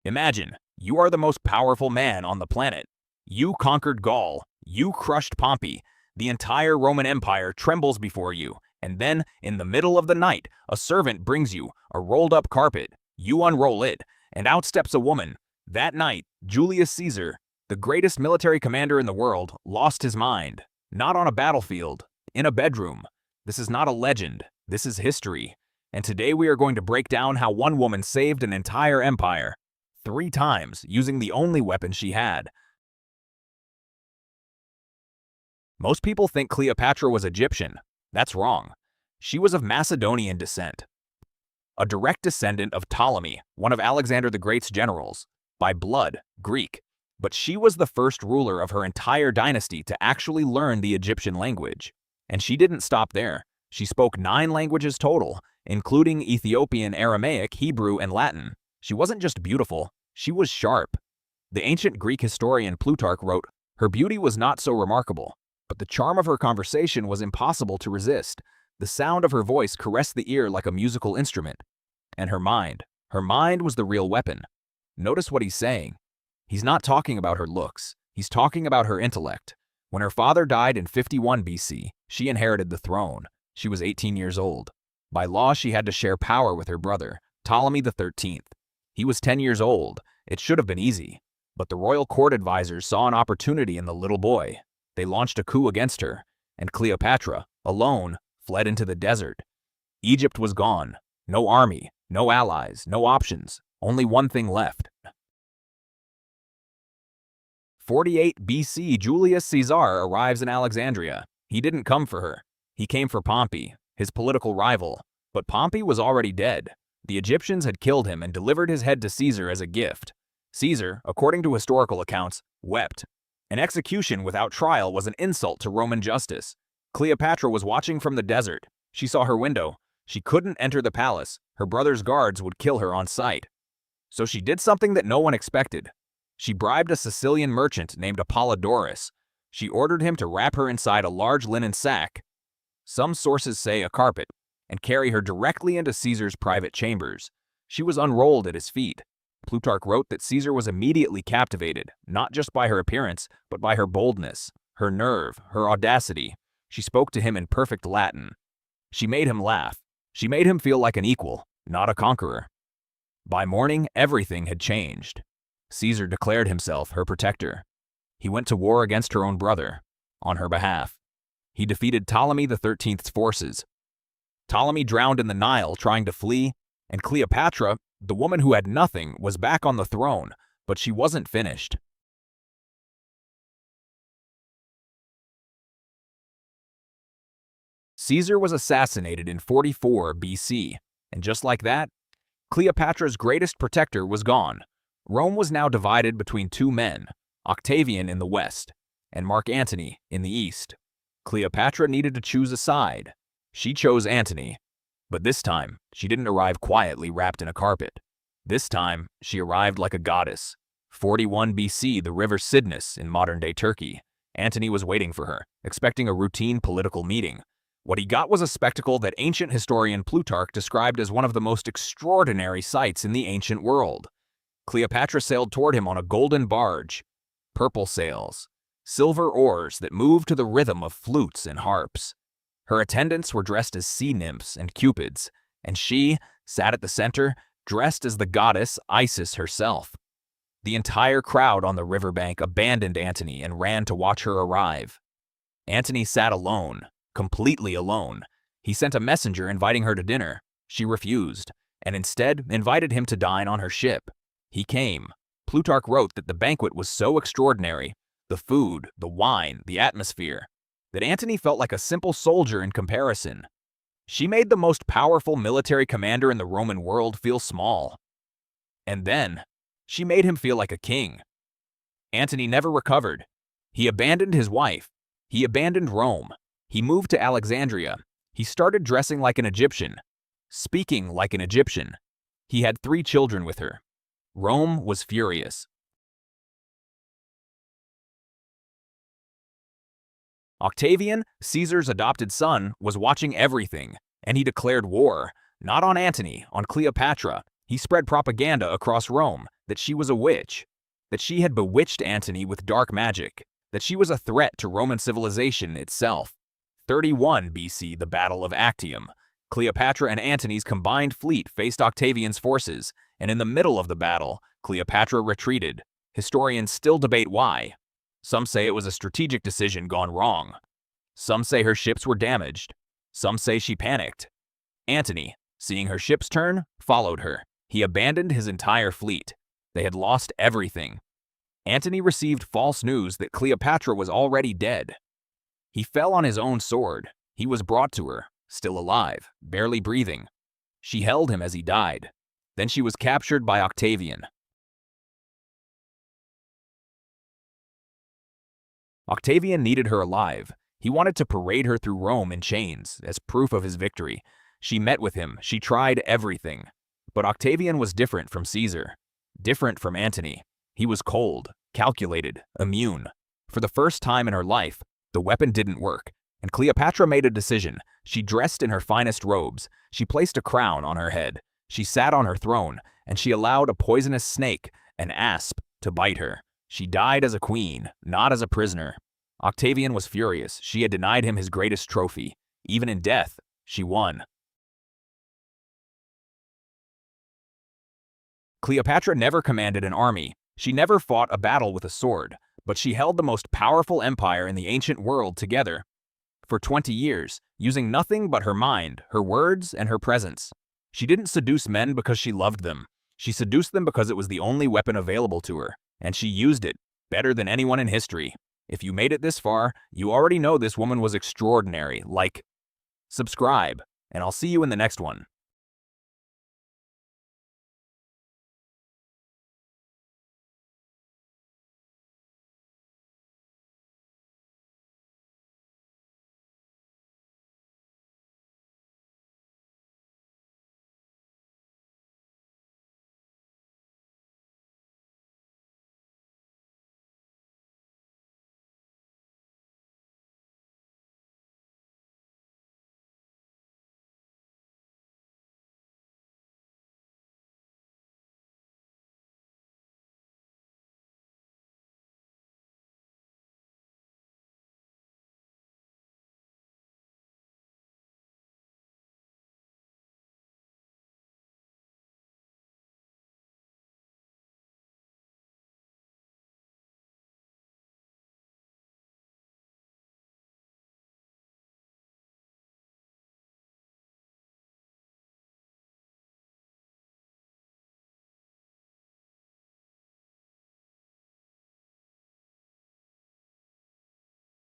Imagine, you are the most powerful man on the planet. You conquered Gaul. You crushed Pompey. The entire Roman Empire trembles before you. And then, in the middle of the night, a servant brings you a rolled-up carpet. You unroll it, and out steps a woman. That night, Julius Caesar, the greatest military commander in the world, lost his mind. Not on a battlefield, in a bedroom. This is not a legend. This is history. And today we are going to break down how one woman saved an entire empire. 3 times, using the only weapon she had. Most people think Cleopatra was Egyptian. That's wrong. She was of Macedonian descent. A direct descendant of Ptolemy, one of Alexander the Great's generals. By blood, Greek. But she was the first ruler of her entire dynasty to actually learn the Egyptian language. And she didn't stop there. She spoke 9 languages total, including Ethiopian, Aramaic, Hebrew, and Latin. She wasn't just beautiful, she was sharp. The ancient Greek historian Plutarch wrote, "Her beauty was not so remarkable, but the charm of her conversation was impossible to resist. The sound of her voice caressed the ear like a musical instrument." And her mind was the real weapon. Notice what he's saying. He's not talking about her looks, he's talking about her intellect. When her father died in 51 BC, she inherited the throne. She was 18 years old. By law, she had to share power with her brother, Ptolemy XIII. He was 10 years old. It should have been easy. But the royal court advisors saw an opportunity in the little boy. They launched a coup against her, and Cleopatra, alone, fled into the desert. Egypt was gone. No army, no allies, no options. Only one thing left. 48 BC, Julius Caesar arrives in Alexandria. He didn't come for her. He came for Pompey, his political rival. But Pompey was already dead. The Egyptians had killed him and delivered his head to Caesar as a gift. Caesar, according to historical accounts, wept. An execution without trial was an insult to Roman justice. Cleopatra was watching from the desert. She saw her window. She couldn't enter the palace. Her brother's guards would kill her on sight. So she did something that no one expected. She bribed a Sicilian merchant named Apollodorus. She ordered him to wrap her inside a large linen sack, some sources say a carpet, and carry her directly into Caesar's private chambers. She was unrolled at his feet. Plutarch wrote that Caesar was immediately captivated, not just by her appearance, but by her boldness, her nerve, her audacity. She spoke to him in perfect Latin. She made him laugh. She made him feel like an equal, not a conqueror. By morning, everything had changed. Caesar declared himself her protector. He went to war against her own brother, on her behalf. He defeated Ptolemy XIII's forces. Ptolemy drowned in the Nile trying to flee, and Cleopatra, the woman who had nothing, was back on the throne, but she wasn't finished. Caesar was assassinated in 44 BC, and just like that, Cleopatra's greatest protector was gone. Rome was now divided between 2 men, Octavian in the west, and Mark Antony in the east. Cleopatra needed to choose a side. She chose Antony. But this time, she didn't arrive quietly wrapped in a carpet. This time, she arrived like a goddess. 41 BC, the river Cydnus in modern-day Turkey. Antony was waiting for her, expecting a routine political meeting. What he got was a spectacle that ancient historian Plutarch described as one of the most extraordinary sights in the ancient world. Cleopatra sailed toward him on a golden barge. Purple sails, silver oars that moved to the rhythm of flutes and harps. Her attendants were dressed as sea nymphs and cupids, and she sat at the center, dressed as the goddess Isis herself. The entire crowd on the riverbank abandoned Antony and ran to watch her arrive. Antony sat alone, completely alone. He sent a messenger inviting her to dinner. She refused, and instead invited him to dine on her ship. He came. Plutarch wrote that the banquet was so extraordinary, the food, the wine, the atmosphere, that Antony felt like a simple soldier in comparison. She made the most powerful military commander in the Roman world feel small. And then, she made him feel like a king. Antony never recovered. He abandoned his wife. He abandoned Rome. He moved to Alexandria. He started dressing like an Egyptian, speaking like an Egyptian. He had 3 children with her. Rome was furious. Octavian, Caesar's adopted son, was watching everything, and he declared war, not on Antony, on Cleopatra. He spread propaganda across Rome that she was a witch, that she had bewitched Antony with dark magic, that she was a threat to Roman civilization itself. 31 BC, the Battle of Actium. Cleopatra and Antony's combined fleet faced Octavian's forces, and in the middle of the battle, Cleopatra retreated. Historians still debate why. Some say it was a strategic decision gone wrong. Some say her ships were damaged. Some say she panicked. Antony, seeing her ships turn, followed her. He abandoned his entire fleet. They had lost everything. Antony received false news that Cleopatra was already dead. He fell on his own sword. He was brought to her, still alive, barely breathing. She held him as he died. Then she was captured by Octavian. Octavian needed her alive. He wanted to parade her through Rome in chains as proof of his victory. She met with him. She tried everything. But Octavian was different from Caesar, different from Antony. He was cold, calculated, immune. For the first time in her life, the weapon didn't work, and Cleopatra made a decision. She dressed in her finest robes. She placed a crown on her head. She sat on her throne, and she allowed a poisonous snake, an asp, to bite her. She died as a queen, not as a prisoner. Octavian was furious. She had denied him his greatest trophy. Even in death, she won. Cleopatra never commanded an army. She never fought a battle with a sword, but she held the most powerful empire in the ancient world together. For 20 years, using nothing but her mind, her words, and her presence. She didn't seduce men because she loved them. She seduced them because it was the only weapon available to her, and she used it better than anyone in history. If you made it this far, you already know this woman was extraordinary. Like, subscribe, and I'll see you in the next one.